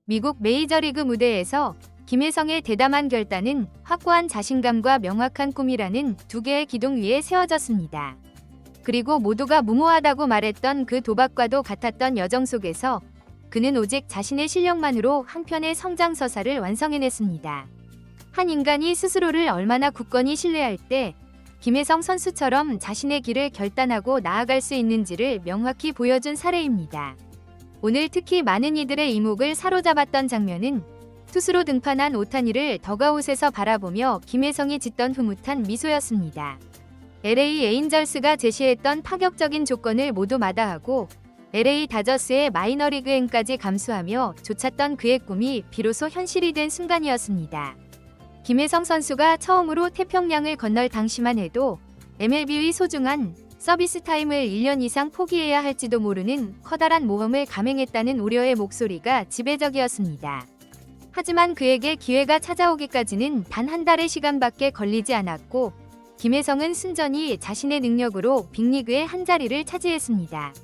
미국 메이저리그 무대에서 김혜성의 대담한 결단은 확고한 자신감과 명확한 꿈이라는 두 개의 기둥 위에 세워졌습니다. 그리고 모두가 무모하다고 말했던 그 도박과도 같았던 여정 속에서 그는 오직 자신의 실력만으로 한 편의 성장서사를 완성해냈습니다. 한 인간이 스스로를 얼마나 굳건히 신뢰할 때 김혜성 선수처럼 자신의 길을 결단하고 나아갈 수 있는지를 명확히 보여준 사례입니다. 오늘 특히 많은 이들의 이목을 사로잡았던 장면은 투수로 등판한 오타니를 더가웃에서 바라보며 김혜성이 짓던 흐뭇한 미소였습니다. LA 에인절스가 제시했던 파격적인 조건을 모두 마다하고 LA 다저스의 마이너리그행까지 감수하며 좇았던 그의 꿈이 비로소 현실이 된 순간이었습니다. 김혜성 선수가 처음으로 태평양을 건널 당시만 해도 MLB의 소중한 서비스 타임을 1년 이상 포기해야 할지도 모르는 커다란 모험을 감행했다는 우려의 목소리가 지배적이었습니다. 하지만 그에게 기회가 찾아오기까지는 단 한 달의 시간밖에 걸리지 않았고 김혜성은 순전히 자신의 능력으로 빅리그의 한 자리를 차지했습니다.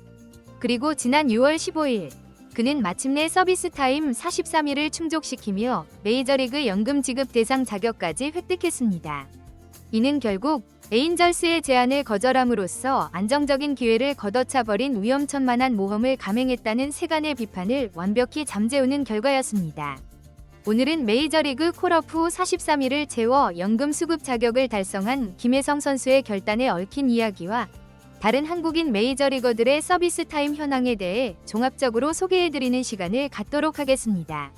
그리고 지난 6월 15일 그는 마침내 서비스 타임 43일을 충족시키며 메이저리그 연금 지급 대상 자격까지 획득했습니다. 이는 결국 에인절스의 제안을 거절함으로써 안정적인 기회를 걷어차버린 위험천만한 모험을 감행했다는 세간의 비판을 완벽히 잠재우는 결과였습니다. 오늘은 메이저리그 콜업 후 43일을 채워 연금 수급 자격을 달성한 김혜성 선수의 결단에 얽힌 이야기와 다른 한국인 메이저리거들의 서비스 타임 현황에 대해 종합적으로 소개해드리는 시간을 갖도록 하겠습니다.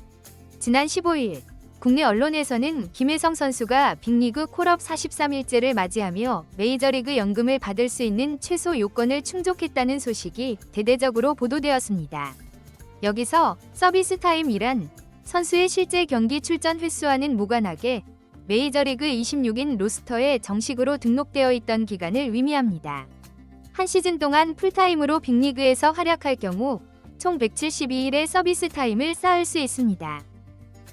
지난 15일 국내 언론에서는 김혜성 선수가 빅리그 콜업 43일째를 맞이하며 메이저리그 연금을 받을 수 있는 최소 요건을 충족했다는 소식이 대대적으로 보도되었습니다. 여기서 서비스 타임이란 선수의 실제 경기 출전 횟수와는 무관하게 메이저리그 26인 로스터에 정식으로 등록되어 있던 기간을 의미합니다. 한 시즌 동안 풀타임으로 빅리그에서 활약할 경우 총 172일의 서비스 타임을 쌓을 수 있습니다.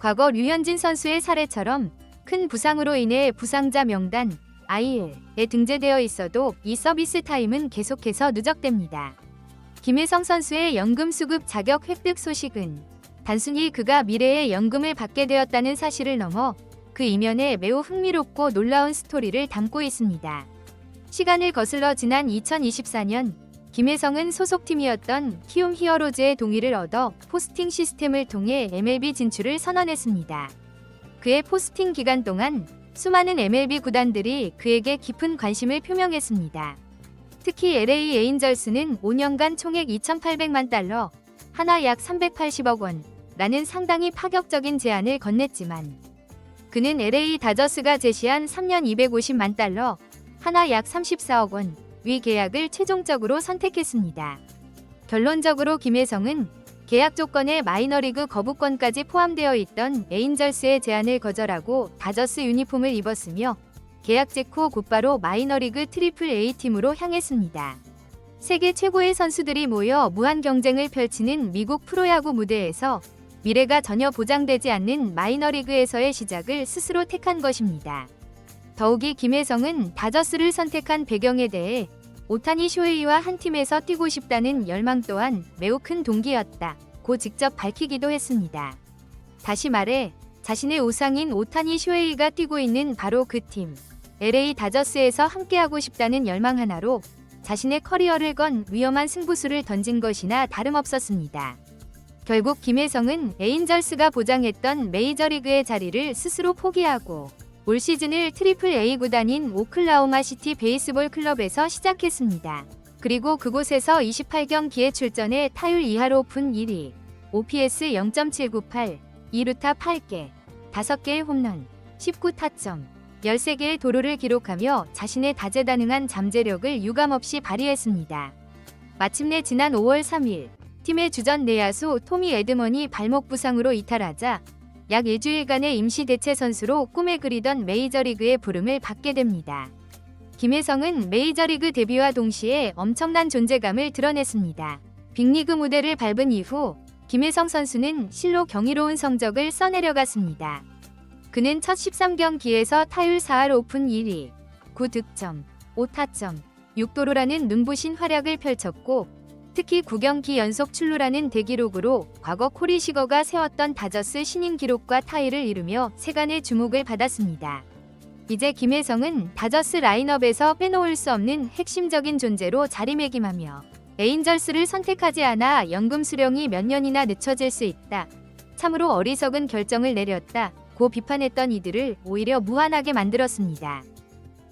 과거 류현진 선수의 사례처럼 큰 부상으로 인해 부상자 명단 IL에 등재되어 있어도 이 서비스 타임은 계속해서 누적됩니다. 김혜성 선수의 연금 수급 자격 획득 소식은 단순히 그가 미래에 연금을 받게 되었다는 사실을 넘어 그 이면에 매우 흥미롭고 놀라운 스토리를 담고 있습니다. 시간을 거슬러 지난 2024년 김혜성은 소속팀이었던 키움 히어로즈의 동의를 얻어 포스팅 시스템을 통해 MLB 진출을 선언했습니다. 그의 포스팅 기간 동안 수많은 MLB 구단들이 그에게 깊은 관심을 표명했습니다. 특히 LA 에인절스는 5년간 총액 2,800만 달러, 하나 약 380억 원라는 상당히 파격적인 제안을 건넸지만 그는 LA 다저스가 제시한 3년 250만 달러, 하나 약 34억 원 위 계약을 최종적으로 선택했습니다. 결론적으로 김혜성은 계약 조건에 마이너리그 거부권까지 포함되어 있던 에인절스의 제안을 거절하고 다저스 유니폼을 입었으며 계약 직후 곧바로 마이너리그 트리플 A팀으로 향했습니다. 세계 최고의 선수들이 모여 무한 경쟁을 펼치는 미국 프로야구 무대에서 미래가 전혀 보장되지 않는 마이너리그에서의 시작을 스스로 택한 것입니다. 더욱이 김혜성은 다저스를 선택한 배경에 대해 오타니 쇼헤이와 한 팀에서 뛰고 싶다는 열망 또한 매우 큰 동기였다고 직접 밝히기도 했습니다. 다시 말해 자신의 우상인 오타니 쇼헤이가 뛰고 있는 바로 그 팀, LA 다저스에서 함께하고 싶다는 열망 하나로 자신의 커리어를 건 위험한 승부수를 던진 것이나 다름없었습니다. 결국 김혜성은 에인절스가 보장했던 메이저리그의 자리를 스스로 포기하고 올 시즌을 트리플 A 구단인 오클라호마 시티 베이스볼 클럽에서 시작했습니다. 그리고 그곳에서 28경기에 출전해 타율 2할 오픈 1위, OPS 0.798, 2루타 8개, 5개의 홈런, 19타점, 13개의 도루를 기록하며 자신의 다재다능한 잠재력을 유감없이 발휘했습니다. 마침내 지난 5월 3일 팀의 주전 내야수 토미 에드먼이 발목 부상으로 이탈하자 약 일주일간의 임시 대체 선수로 꿈에 그리던 메이저리그의 부름을 받게 됩니다. 김혜성은 메이저리그 데뷔와 동시에 엄청난 존재감을 드러냈습니다. 빅리그 무대를 밟은 이후 김혜성 선수는 실로 경이로운 성적을 써내려갔습니다. 그는 첫 13경기에서 타율 4할 오픈 1위, 9득점, 5타점, 6도루라는 눈부신 활약을 펼쳤고 특히 9경기 연속 출루라는 대기록으로 과거 코리 시거가 세웠던 다저스 신인 기록과 타이를 이루며 세간의 주목을 받았습니다. 이제 김혜성은 다저스 라인업에서 빼놓을 수 없는 핵심적인 존재로 자리매김하며 에인절스를 선택하지 않아 연금 수령이 몇 년이나 늦춰질 수 있다. 참으로 어리석은 결정을 내렸다. 고 비판했던 이들을 오히려 무한하게 만들었습니다.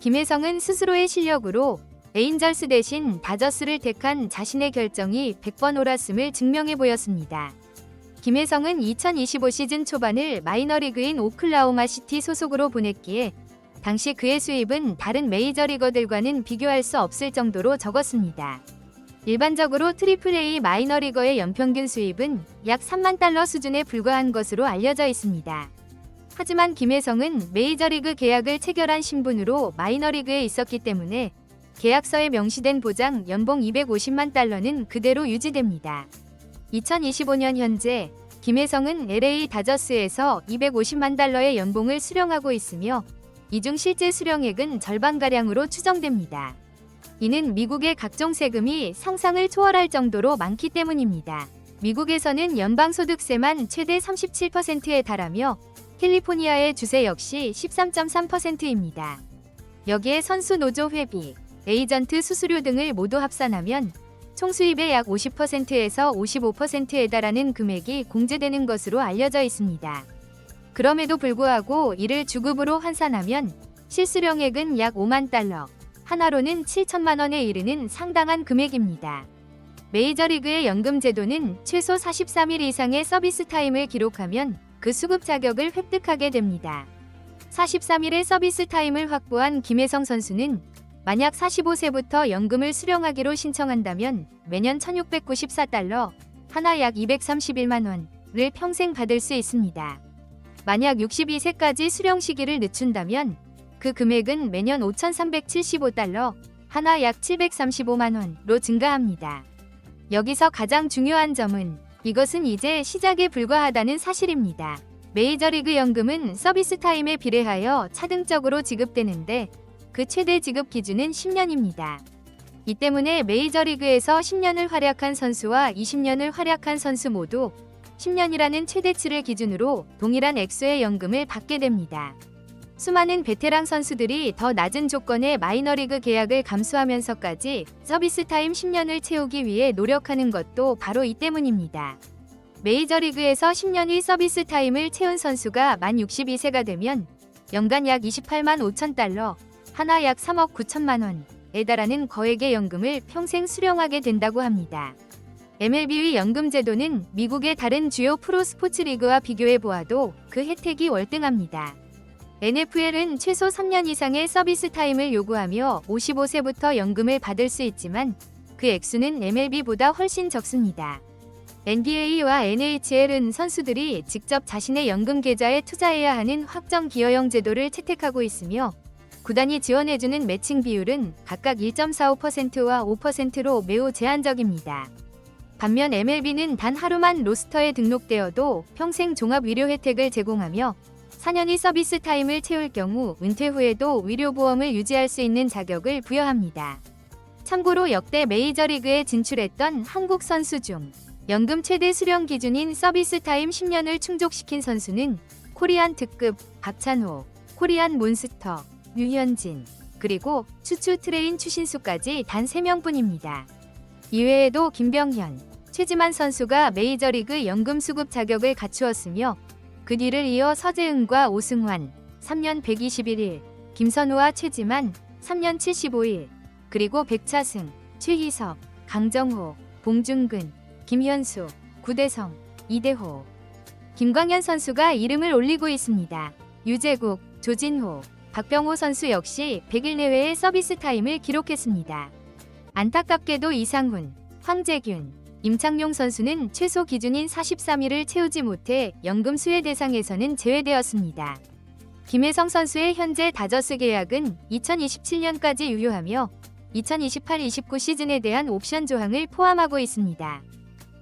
김혜성은 스스로의 실력으로 에인절스 대신 다저스를 택한 자신의 결정이 100번 옳았음을 증명해 보였습니다. 김혜성은 2025 시즌 초반을 마이너리그인 오클라호마 시티 소속으로 보냈기에 당시 그의 수입은 다른 메이저리거들과는 비교할 수 없을 정도로 적었습니다. 일반적으로 트리플A 마이너리거의 연평균 수입은 약 3만 달러 수준에 불과한 것으로 알려져 있습니다. 하지만 김혜성은 메이저리그 계약을 체결한 신분으로 마이너리그에 있었기 때문에 계약서에 명시된 보장 연봉 250만 달러는 그대로 유지됩니다. 2025년 현재 김혜성은 LA 다저스에서 250만 달러의 연봉을 수령하고 있으며 이 중 실제 수령액은 절반가량으로 추정됩니다. 이는 미국의 각종 세금이 상상을 초월할 정도로 많기 때문입니다. 미국에서는 연방소득세만 최대 37%에 달하며 캘리포니아의 주세 역시 13.3%입니다. 여기에 선수 노조 회비, 에이전트 수수료 등을 모두 합산하면 총 수입의 약 50%에서 55%에 달하는 금액이 공제되는 것으로 알려져 있습니다. 그럼에도 불구하고 이를 주급으로 환산하면 실수령액은 약 5만 달러, 하나로는 7천만 원에 이르는 상당한 금액입니다. 메이저리그의 연금 제도는 최소 43일 이상의 서비스 타임을 기록하면 그 수급 자격을 획득하게 됩니다. 43일의 서비스 타임을 확보한 김혜성 선수는 만약 45세부터 연금을 수령하기로 신청한다면 매년 1,694달러, 하나 약 231만 원을 평생 받을 수 있습니다. 만약 62세까지 수령 시기를 늦춘다면 그 금액은 매년 5,375달러, 하나 약 735만 원로 증가합니다. 여기서 가장 중요한 점은 이것은 이제 시작에 불과하다는 사실입니다. 메이저리그 연금은 서비스 타임에 비례하여 차등적으로 지급되는데 그 최대 지급 기준은 10년입니다. 이 때문에 메이저리그에서 10년을 활약한 선수와 20년을 활약한 선수 모두 10년이라는 최대치를 기준으로 동일한 액수의 연금을 받게 됩니다. 수많은 베테랑 선수들이 더 낮은 조건의 마이너리그 계약을 감수하면서까지 서비스 타임 10년을 채우기 위해 노력하는 것도 바로 이 때문입니다. 메이저리그에서 10년의 서비스 타임을 채운 선수가 만 62세가 되면 연간 약 28만 5천 달러, 하나 약 3억 9천만 원에 달하는 거액의 연금을 평생 수령하게 된다고 합니다. MLB의 연금 제도는 미국의 다른 주요 프로 스포츠 리그와 비교해 보아도 그 혜택이 월등합니다. NFL은 최소 3년 이상의 서비스 타임을 요구하며 55세부터 연금을 받을 수 있지만 그 액수는 MLB보다 훨씬 적습니다. NBA와 NHL은 선수들이 직접 자신의 연금 계좌에 투자해야 하는 확정 기여형 제도를 채택하고 있으며 구단이 지원해주는 매칭 비율은 각각 1.45%와 5%로 매우 제한적입니다. 반면 MLB는 단 하루만 로스터에 등록되어도 평생 종합 의료 혜택을 제공하며 4년의 서비스 타임을 채울 경우 은퇴 후에도 의료보험을 유지할 수 있는 자격을 부여합니다. 참고로 역대 메이저리그에 진출했던 한국 선수 중 연금 최대 수령 기준인 서비스 타임 10년을 충족시킨 선수는 코리안 특급 박찬호, 코리안 몬스터, 류현진, 그리고 추추 트레인 추신수까지 단 3명뿐입니다. 이외에도 김병현, 최지만 선수가 메이저리그 연금 수급 자격을 갖추었으며 그 뒤를 이어 서재은과 오승환 3년 121일, 김선우와 최지만 3년 75일, 그리고 백차승, 최희석, 강정호, 봉중근, 김현수, 구대성, 이대호, 김광현 선수가 이름을 올리고 있습니다. 유재국, 조진호, 박병호 선수 역시 100일 내외의 서비스 타임을 기록했습니다. 안타깝게도 이상훈, 황재균, 임창용 선수는 최소 기준인 43일을 채우지 못해 연금 수혜 대상에서는 제외되었습니다. 김혜성 선수의 현재 다저스 계약은 2027년까지 유효하며 2028-29 시즌에 대한 옵션 조항을 포함하고 있습니다.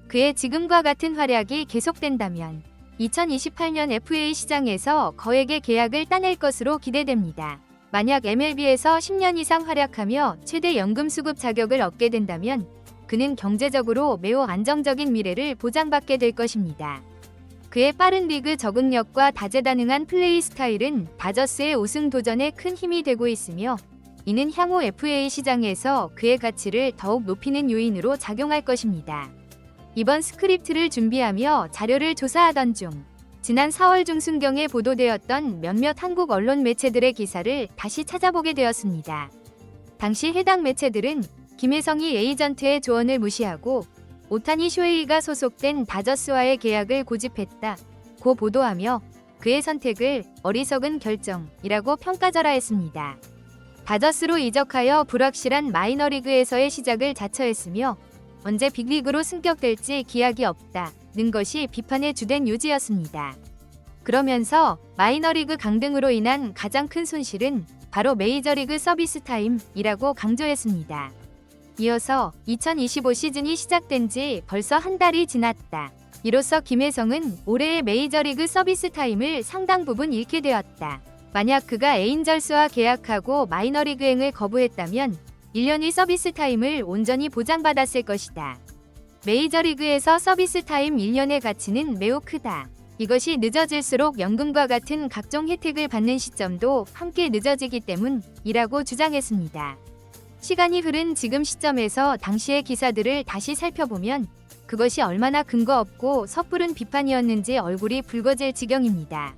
그의 지금과 같은 활약이 계속된다면 2028년 FA 시장에서 거액의 계약을 따낼 것으로 기대됩니다. 만약 MLB에서 10년 이상 활약하며 최대 연금 수급 자격을 얻게 된다면 그는 경제적으로 매우 안정적인 미래를 보장받게 될 것입니다. 그의 빠른 리그 적응력과 다재다능한 플레이 스타일은 다저스의 우승 도전에 큰 힘이 되고 있으며 이는 향후 FA 시장에서 그의 가치를 더욱 높이는 요인으로 작용할 것입니다. 이번 스크립트를 준비하며 자료를 조사하던 중 지난 4월 중순경에 보도되었던 몇몇 한국 언론 매체들의 기사를 다시 찾아보게 되었습니다. 당시 해당 매체들은 김혜성이 에이전트의 조언을 무시하고 오타니 쇼헤이가 소속된 다저스와의 계약을 고집했다고 보도하며 그의 선택을 어리석은 결정이라고 평가절하했습니다. 다저스로 이적하여 불확실한 마이너리그에서의 시작을 자처했으며 언제 빅리그로 승격될지 기약이 없다는 것이 비판의 주된 요지였습니다. 그러면서 마이너리그 강등으로 인한 가장 큰 손실은 바로 메이저리그 서비스 타임이라고 강조했습니다. 이어서 2025 시즌이 시작된 지 벌써 한 달이 지났다. 이로써 김혜성은 올해의 메이저리그 서비스 타임을 상당 부분 잃게 되었다. 만약 그가 에인절스와 계약하고 마이너리그행을 거부했다면 1년의 서비스 타임을 온전히 보장받았을 것이다. 메이저리그에서 서비스 타임 1년의 가치는 매우 크다. 이것이 늦어질수록 연금과 같은 각종 혜택을 받는 시점도 함께 늦어지기 때문이라고 주장했습니다. 시간이 흐른 지금 시점에서 당시의 기사들을 다시 살펴보면 그것이 얼마나 근거 없고 섣부른 비판이었는지 얼굴이 붉어질 지경입니다.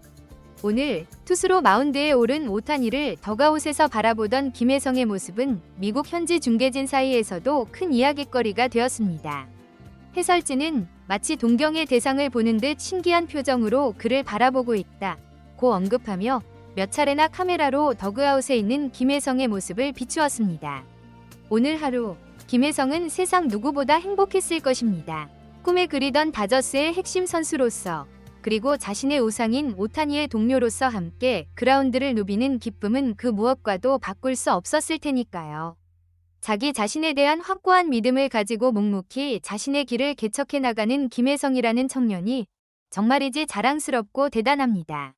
오늘 투수로 마운드에 오른 오타니를 더가웃에서 바라보던 김혜성의 모습은 미국 현지 중계진 사이에서도 큰 이야깃거리가 되었습니다. 해설진은 마치 동경의 대상을 보는 듯 신기한 표정으로 그를 바라보고 있다고 언급하며 몇 차례나 카메라로 더그아웃에 있는 김혜성의 모습을 비추었습니다. 오늘 하루 김혜성은 세상 누구보다 행복했을 것입니다. 꿈에 그리던 다저스의 핵심 선수로서 그리고 자신의 우상인 오타니의 동료로서 함께 그라운드를 누비는 기쁨은 그 무엇과도 바꿀 수 없었을 테니까요. 자기 자신에 대한 확고한 믿음을 가지고 묵묵히 자신의 길을 개척해 나가는 김혜성이라는 청년이 정말이지 자랑스럽고 대단합니다.